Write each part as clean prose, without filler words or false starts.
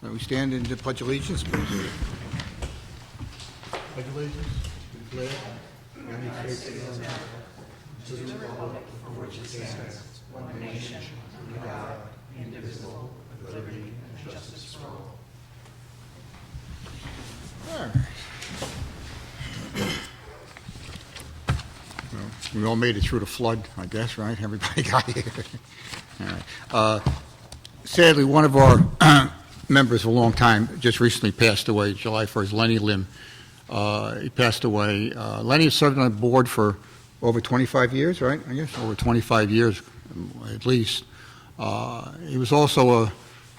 We stand in the Pledge of Allegiance, please. Pledge allegiance to the flag of the United States of America, to the republic for which it stands, one nation, under God, indivisible, with liberty and justice for all. All right. Well, we all made it through the flood, I guess, right? Everybody got here. All right. Sadly, one of our members for a long time just recently passed away, July 1st, Lenny Lim. He passed away. Lenny has served on the board for over 25 years, right? I guess over 25 years at least. He was also a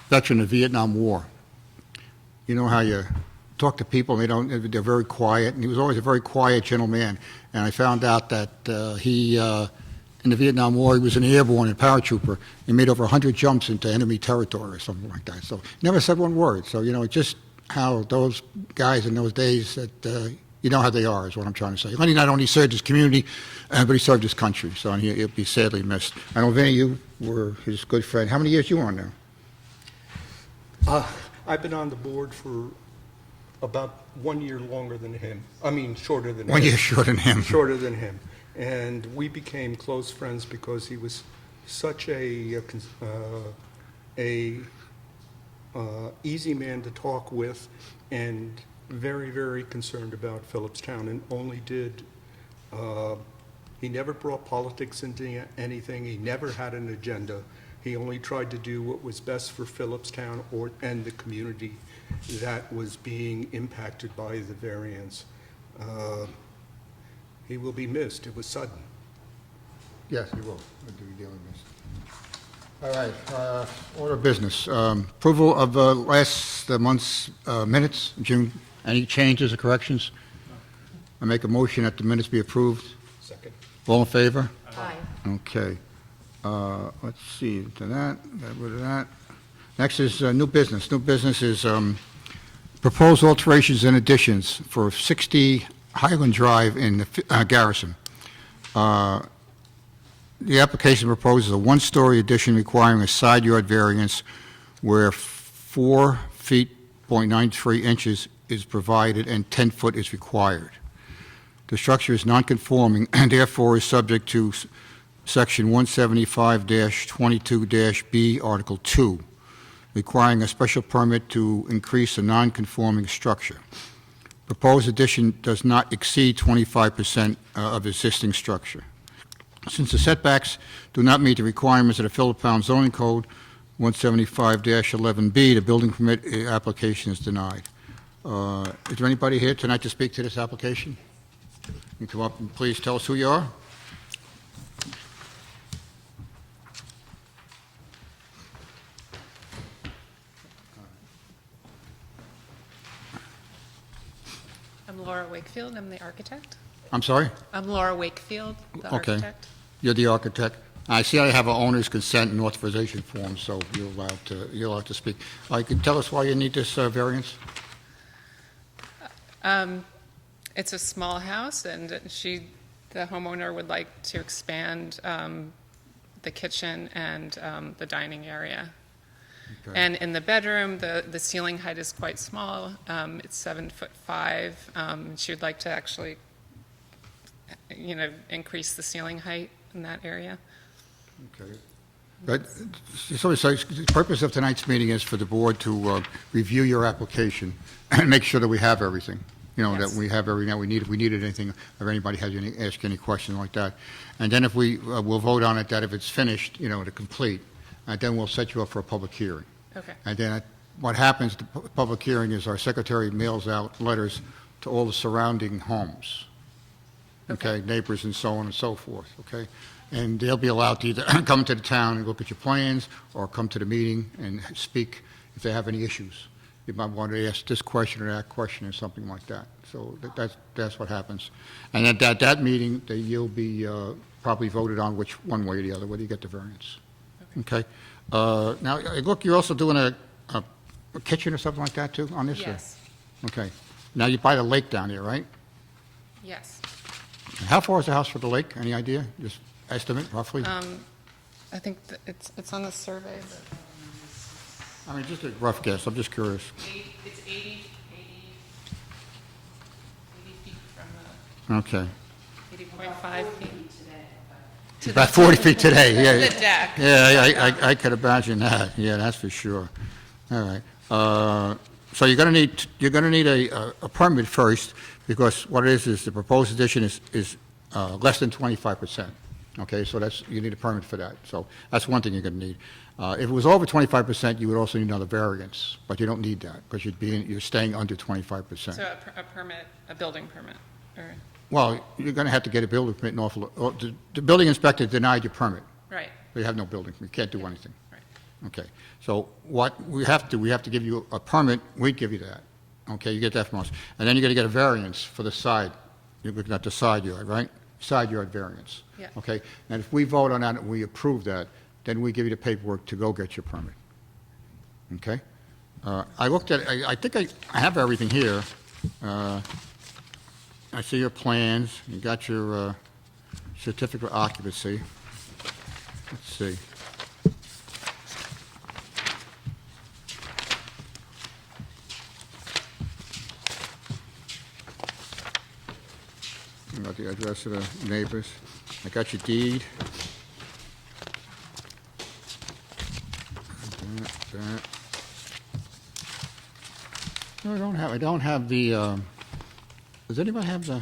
veteran of the Vietnam War. You know how you talk to people, they're very quiet, and he was always a very quiet gentleman. And I found out that in the Vietnam War, he was an airborne and paratrooper. He made over 100 jumps into enemy territory or something like that. So never said one word. So, just how those guys in those days, that you know how they are, is what I'm trying to say. Lenny not only served his community, but he served his country. So he'll be sadly missed. I know, Vinny, you were his good friend. How many years you on now? I've been on the board for about 1 year longer than him. I mean, shorter than him. 1 year shorter than him. Shorter than him. And we became close friends because he was such a easy man to talk with, and very, very concerned about Philipstown, and only did, he never brought politics into anything. He never had an agenda. He only tried to do what was best for Philipstown and the community that was being impacted by the variance. He will be missed. It was sudden. Yes, he will. I'll do dealing with this. All right. Order of business. Approval of last month's minutes, June. Any changes or corrections? I make a motion that the minutes be approved. Second. All in favor? Aye. Okay. Let's see. To that. Got rid of that. Next is new business. New business is proposed alterations and additions for 60 Highland Drive in Garrison. The application proposes a one-story addition requiring a side yard variance where 4 feet, 0.93 inches is provided and 10 foot is required. The structure is non-conforming and therefore is subject to Section 175-22-B, Article 2, requiring a special permit to increase a non-conforming structure. Proposed addition does not exceed 25% of existing structure. Since the setbacks do not meet the requirements of the Philipstown zoning code 175-11B, the building permit application is denied. Is there anybody here tonight to speak to this application? You come up and please tell us who you are. I'm Laura Wakefield. I'm the architect. I'm sorry? I'm Laura Wakefield, the architect. You're the architect. I see I have an owner's consent and authorization form, so you're allowed to speak. You can tell us why you need this variance? It's a small house, and the homeowner would like to expand the kitchen and the dining area. Okay. And in the bedroom, the ceiling height is quite small. It's 7'5". She would like to actually, increase the ceiling height in that area. Okay. But, so the purpose of tonight's meeting is for the board to review your application and make sure that we have everything. Yes. That we have everything that we need. If we needed anything, or anybody has ask any question like that. And then if we'll vote on it, that if it's finished, to complete, and then we'll set you up for a public hearing. Okay. And then what happens at the public hearing is our secretary mails out letters to all the surrounding homes, okay, neighbors and so on and so forth, okay? And they'll be allowed to either come to the town and look at your plans or come to the meeting and speak if they have any issues. You might want to ask this question or that question or something like that. So that's what happens. And at that meeting, you'll be probably voted on one way or the other, whether you get the variance. Okay. Now, look, you're also doing a kitchen or something like that, too, on this? Yes. Okay. Now, you're by the lake down there, right? Yes. How far is the house from the lake? Any idea? Just estimate, roughly? I think it's on the survey. I mean, just a rough guess, I'm just curious. It's 80 feet from Okay. the, 80.5 feet. About 40 feet today, yeah. The deck. Yeah, I could imagine that, yeah, that's for sure. All right. So you're gonna need a permit first, because what it is the proposed addition is less than 25%. Okay, so you need a permit for that. So that's one thing you're gonna need. If it was over 25%, you would also need another variance, but you don't need that, because you're staying under 25%. So a permit, a building permit, or, Well, you're gonna have to get a building permit in the building inspector denied your permit. right, You have no building, you can't do anything. right. Okay, so what we have to give you a permit, we'd give you that. Okay, you get that from us. And then you're gonna get a variance for the side, you're looking at the side yard, right? Side yard variance. Yeah. Okay, and if we vote on that and we approve that, then we give you the paperwork to go get your permit. Okay? I looked at, I think I have everything here. I see your plans, you got your certificate of occupancy. Let's see. I got the address of the neighbors. I got your deed. That. No, I don't have the, does anybody have the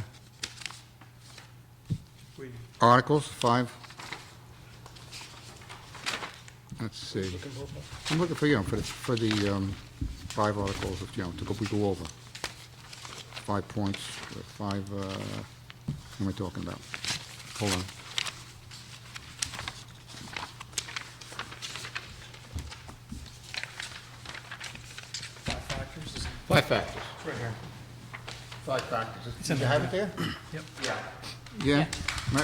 articles, 5? Let's see. I'm looking for, for the 5 articles, we go over. 5 points, 5, what am I talking about? Hold on. Five factors. Right here. 5 factors. It's in You have it there? Yep. Yeah?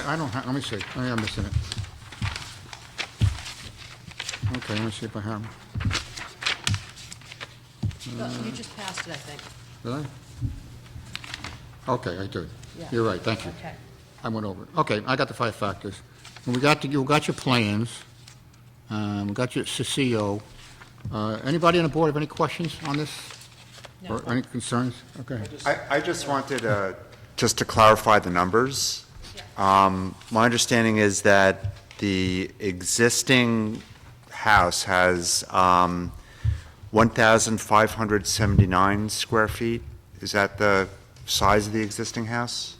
I don't have, let me see. Oh, yeah, I'm missing it. Okay, let me see if I have them. You just passed it, I think. Did I? Okay, I do. Yeah. You're right, thank you. Okay. I went over it. Okay, I got the 5 factors. And you got your plans. We got your CCO. Anybody on the board have any questions on this? No. Or any concerns? Okay. I just wanted just to clarify the numbers. My understanding is that the existing house has 1,579 square feet. Is that the size of the existing house?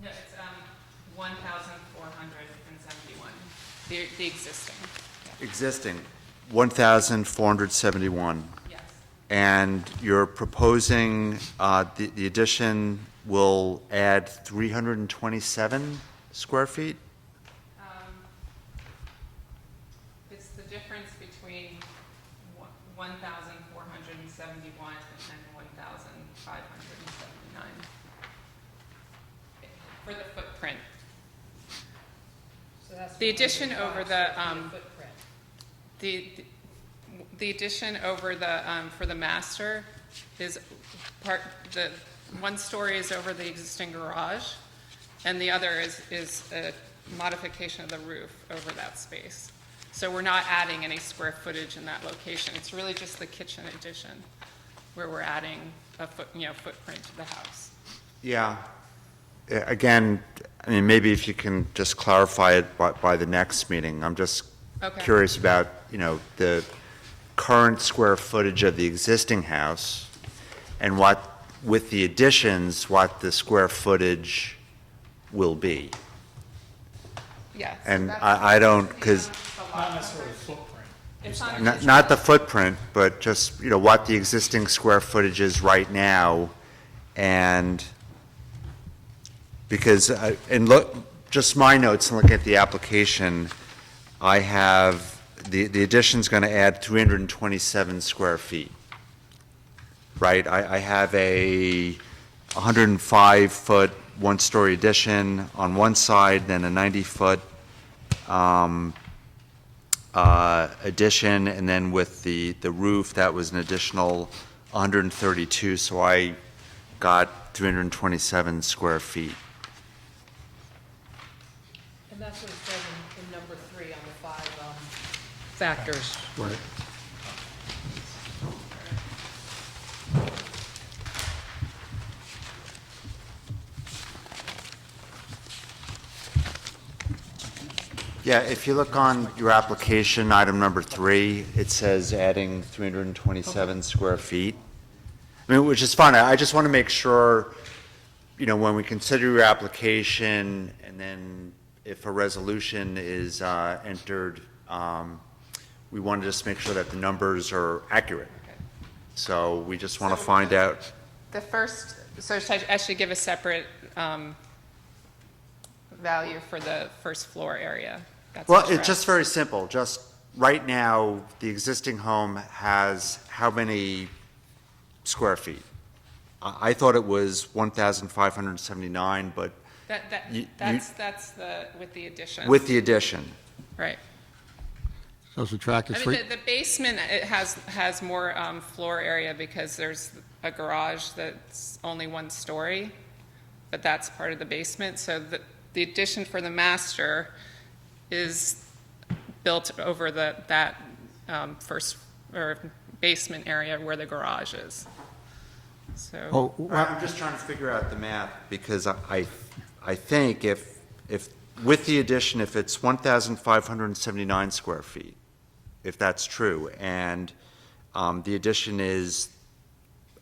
No, it's 1,471, the existing, Existing, 1,471. yes. And you're proposing, the addition will add 327 square feet? It's the difference between 1,471 and 1,579 for the footprint. So that's The addition over the, footprint. the addition over the, for the master is the one story is over the existing garage, and the other is a modification of the roof over that space. So we're not adding any square footage in that location. It's really just the kitchen addition where we're adding a footprint to the house. Yeah. Again, I mean, maybe if you can just clarify it by the next meeting. I'm just Okay. curious about, the current square footage of the existing house and with the additions, what the square footage will be. Yes. And I don't, because Not necessarily footprint. It's on not the footprint, but just, what the existing square footage is right now, and because, and look, just my notes, and look at the application, I have, the addition's going to add 327 square feet, right? I have a 105-foot, one-story addition on one side, then a 90-foot addition, and then with the roof, that was an additional 132, so I got 327 square feet. And that's what it says in number 3 on the 5 factors. Right. Yeah, if you look on your application, item number 3, it says adding 327 square feet. I mean, which is fine. I just want to make sure, you know, when we consider your application, and then if a resolution is entered, we want to just make sure that the numbers are accurate. So we just want to find out. The first, so should I should give a separate value for the first floor area? That's Well, what you're it's just very simple. Just right now, the existing home has how many square feet? I thought it was 1,579, but That's the, with the addition. with the addition. Right. So subtract the I three. mean, the basement, it has more floor area because there's a garage that's only 1 story, but that's part of the basement. So the addition for the master is built over that first, or basement area where the garage is. So, Oh, well, I'm just trying to figure out the math, because I think if with the addition, if it's 1,579 square feet, if that's true, and the addition is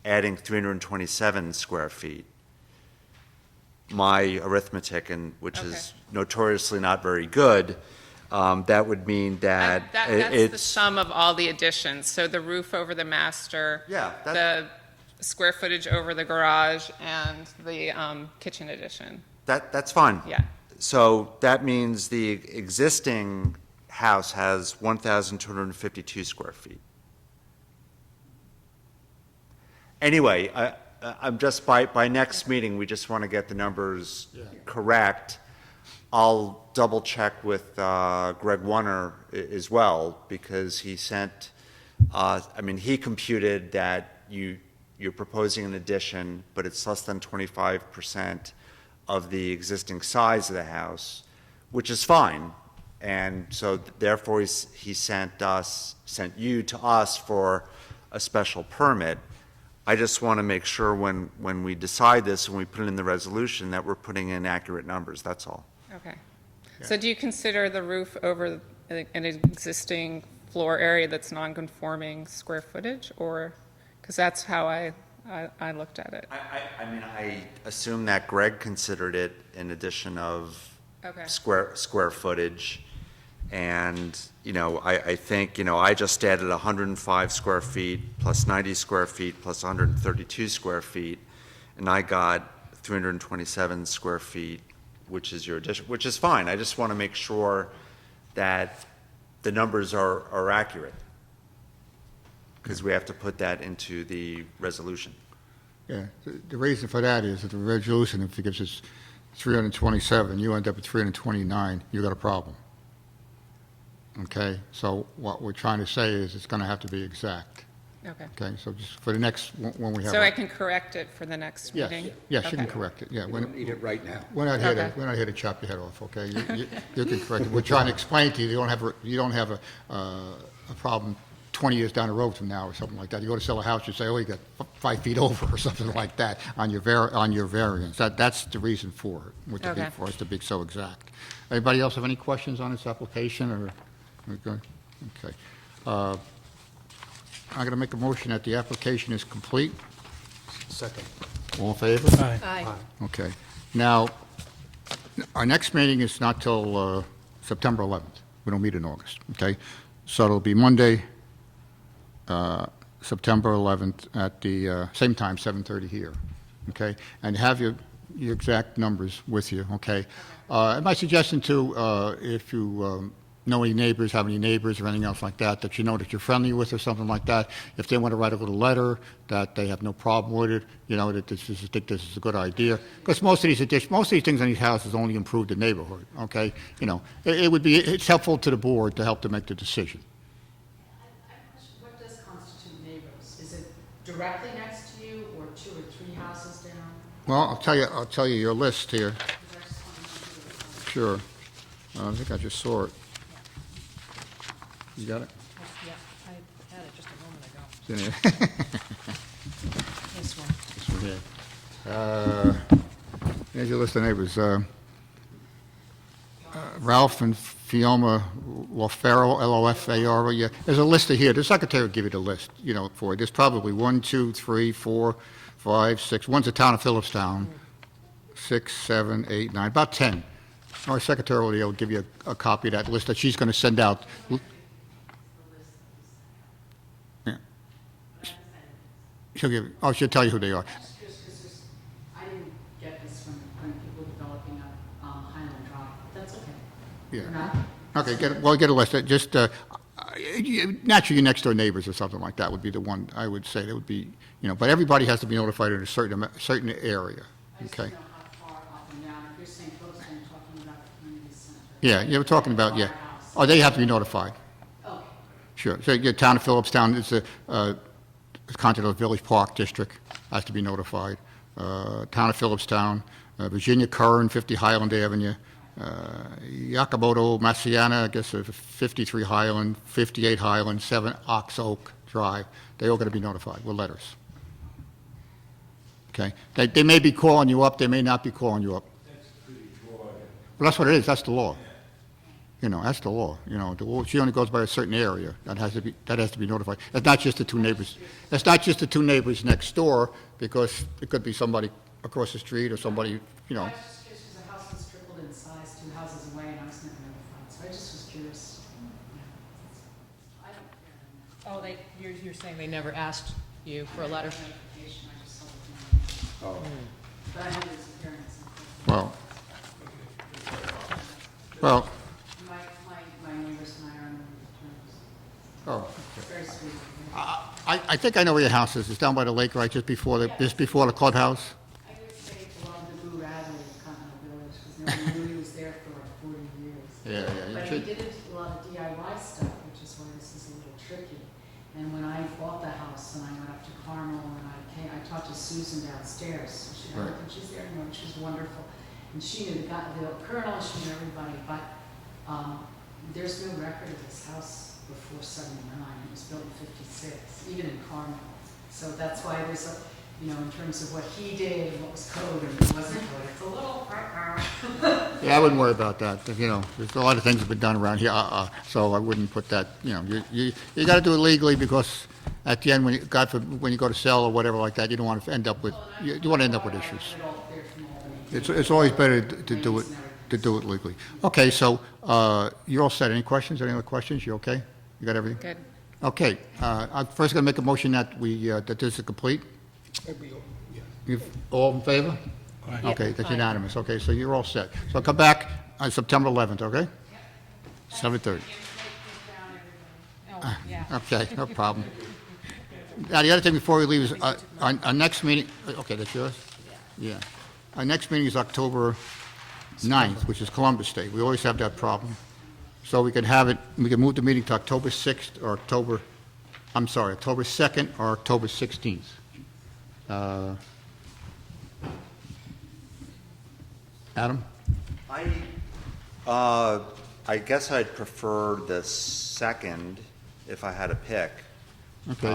adding 327 square feet, my arithmetic, and which is notoriously not very good, that would mean that that's the it's, sum of all the additions. So the roof over the master. Yeah, The square footage over the garage, and the kitchen addition. that's fine. Yeah. So that means the existing house has 1,252 square feet. Anyway, I'm just, by next meeting, we just want to get the numbers correct. I'll double check with Greg Warner as well, because he sent, I mean, he computed that you're proposing an addition, but it's less than 25% of the existing size of the house, which is fine. And so therefore, he sent you to us for a special permit. I just want to make sure when we decide this and we put it in the resolution, that we're putting in accurate numbers, that's all. Okay. So do you consider the roof over an existing floor area that's non-conforming square footage, or, because that's how I looked at it. I mean, I assume that Greg considered it an addition of Okay. square footage. And, you know, I think, you know, I just added 105 square feet plus 90 square feet plus 132 square feet, and I got 327 square feet, which is your addition, which is fine. I just want to make sure that the numbers are accurate, because we have to put that into the resolution. yeah, the reason for that is that the resolution, if it gives us 327, you end up at 329, you got a problem. Okay, so what we're trying to say is it's going to have to be exact. Okay. Okay, so just for the next, when we have. So I can correct it for the next Yes, meeting? yes, you can Okay. correct it, yeah. We don't need it right now. We're not here to, Okay. we're not here to chop your head off, okay? You can correct it. We're trying to explain to you, you don't have a problem 20 years down the road from now or something like that. You go to sell a house, you say, oh, you got 5 feet over or something like that on your variance. That's the reason for it, Okay. for us to be so exact. Anybody else have any questions on this application, or, we're good? Okay. I'm going to make a motion that the application is complete. Second. All in favor? Aye. Okay. Now, our next meeting is not till September 11th. We don't meet in August, okay? So it'll be Monday, September 11th at the same time, 7:30 here, okay? And have your exact numbers with you, okay? And my suggestion too, if you know any neighbors, have any neighbors or anything else like that, that you know that you're friendly with or something like that, if they want to write a little letter that they have no problem with it, you know, that think this is a good idea. Because most of these things on these houses only improve the neighborhood, okay? You know, it's helpful to the board to help to make the decision. What does constitute neighbors? Is it directly next to you or 2 or 3 houses down? Well, I'll tell you your list here. Because I just wanted to do it. Sure. I think I just saw it. You got it? Yeah, I had it just a moment ago. It's in here. This one. This one here. Here's your list of neighbors. Ralph and Fiona Lofaro, L-O-F-A-R-O. Yeah, there's a list here. The secretary will give you the list, for it. There's probably 1, 2, 3, 4, 5, 6. One's the town of Philipstown. 6, 7, 8, 9, about 10. Our secretary will give you a copy of that list that she's going to send out. Yeah. She'll tell you who they are. Just because I didn't get this when people were developing up Highland Drive, but that's okay. Yeah. We're not- Okay, get a list. Just, naturally, your next-door neighbors or something like that would be the one I would say. That would be, but everybody has to be notified in a certain area, I just okay? don't know how far up and down. If you're saying Philipstown, you're talking about the community center. Yeah, you were talking about, yeah. Our house. Oh, they have to be notified. Okay. Sure. So your town of Philipstown is a Continental Village Park District, has to be notified. Town of Philipstown, Virginia Curran, 50 Highland Avenue, Yakamoto, Massiana, I guess 53 Highland, 58 Highland, 7 Ox Oak Drive. They all got to be notified with letters. Okay? They may be calling you up, they may not be calling you up. Well, that's what it is, that's the law. That's the law. The law, she only goes by a certain area. That has to be notified. It's not just the two neighbors. It's not just the two neighbors next door, because it could be somebody across the street or somebody, I was just curious because the house was tripled in size 2 houses away and I was never notified, so I just was curious. Yeah. I don't care. You're saying they never asked you for a letter? Notification, I just saw the thing. But I know there's a variance. well, My neighbors and I are on the terms. oh. Very sweet. I think I know where your house is. It's down by the lake, right, just before the clubhouse? I would say it's along the Blue Alley of Continental Village, because nobody knew he was there for like 40 years. Yeah, you But he should. did a lot of DIY stuff, which is why this is a little tricky. And when I bought the house and I went up to Carmel and I talked to Susan downstairs. She, Right. and she's there, she was wonderful. And she knew the colonel, she knew everybody, but there's no record of this house before 79. It was built in 56, even in Carmel. So that's why there's a, in terms of what he did and what was code and what wasn't code, it's a little. Yeah, I wouldn't worry about that. There's a lot of things that have been done around here, so I wouldn't put that, you got to do it legally, because at the end, when you go to sell or whatever like that, you don't want to end up with, you want to end up with issues. It's always better to do it legally. Okay, so you're all set. Any questions? Any other questions? You okay? You got everything? Good. Okay. I'm first going to make a motion that that this is complete. You all in favor? Okay, that's unanimous. Okay, so you're all set. So come back on September 11th, okay? 7:30. Oh, yeah. Okay, no problem. Now, the other thing before we leave is, our next meeting, okay, that's yours? Yeah. Our next meeting is October 9th, which is Columbus Day. We always have that problem. So we can move the meeting to October 6th or October 2nd or October 16th. Adam? I guess I'd prefer the 2nd if I had to pick. Okay.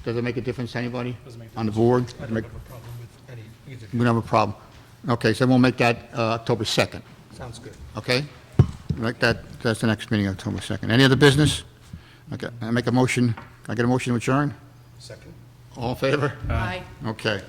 Does it make a difference to anybody Doesn't make a on the board? I don't have a problem with either. We don't have a problem. Okay, so we'll make that October 2nd, Sounds good. okay? Like that's the next meeting, October 2nd. Any other business? Okay, I make a motion, can I get a motion to adjourn? Second. All in favor? Aye. Okay.